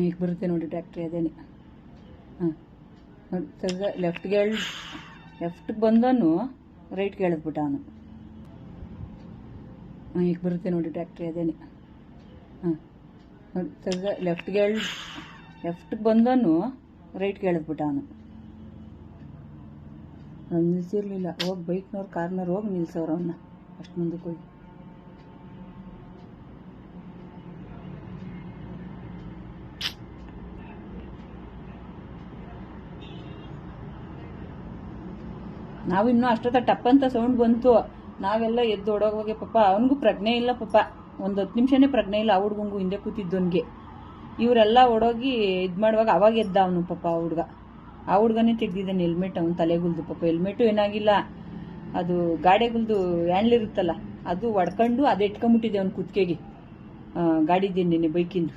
ಈಗ ಬರುತ್ತೆ ನೋಡಿ ಟ್ಯಾಕ್ಟ್ರಿ ಅದೇನೆ. ಹಾಂ ನೋಡಿ ತಿರ್ಗಾ ಲೆಫ್ಟ್ಗೆ ಬಂದವನು ರೈಟ್ಗೆ ಎಳೆದ್ಬಿಟ್ಟ ಅವನು. ಈಗ ಬರುತ್ತೆ ನೋಡಿ ಟ್ಯಾಕ್ಟ್ರಿ ಅದೇನೆ. ಹಾಂ ನೋಡಿ ತಿರ್ಗಾ ಲೆಫ್ಟ್ಗೆ ಬಂದವನು ರೈಟ್ಗೆ ಎಳೆದ್ಬಿಟ್ಟ ಅವನು. ಅವ್ನು ನಿಲ್ಸಿರ್ಲಿಲ್ಲ, ಹೋಗಿ ಬೈಕ್ನವ್ರು ಕಾರ್ನವ್ರು ಹೋಗಿ ನಿಲ್ಸವ್ರು ಅವನ್ನ ಅಷ್ಟು ಮುಂದಕ್ಕೆ ಹೋಗಿ. ನಾವಿನ್ನೂ ಅಷ್ಟೊತ್ತ ಟಪ್ಪಂತ ಸೌಂಡ್ ಬಂತು, ನಾವೆಲ್ಲ ಎದ್ದು ಓಡೋಗೋಗೆ. ಪಾಪ ಅವನಿಗೂ ಪ್ರಜ್ಞೆ ಇಲ್ಲ, ಪಾಪ ಒಂದು 10 ನಿಮಿಷನೇ ಪ್ರಜ್ಞೆ ಇಲ್ಲ ಆ ಹುಡ್ಗಂಗೂ, ಹಿಂದೆ ಕೂತಿದ್ದವನಿಗೆ. ಇವರೆಲ್ಲ ಓಡೋಗಿ ಇದು ಮಾಡುವಾಗ ಅವಾಗ ಎದ್ದ ಅವನು ಪಾಪ ಆ ಹುಡ್ಗನೇ ತೆಗ್ದಿದ್ದಾನೆ ಹೆಲ್ಮೆಟ್ ಅವನು ತಲೆಗುಲ್ದು. ಪಾಪ ಹೆಲ್ಮೆಟು ಏನಾಗಿಲ್ಲ, ಅದು ಗಾಡಿಗುಲ್ದು ಹ್ಯಾಂಡ್ಲ್ ಇರುತ್ತಲ್ಲ ಅದು ಒಡ್ಕೊಂಡು ಅದು ಇಟ್ಕೊಂಬಿಟ್ಟಿದೆ ಅವ್ನು ಕುತ್ತಿಗೆಗೆ, ಗಾಡಿದ್ದೇನೆ ಬೈಕಿಂದು.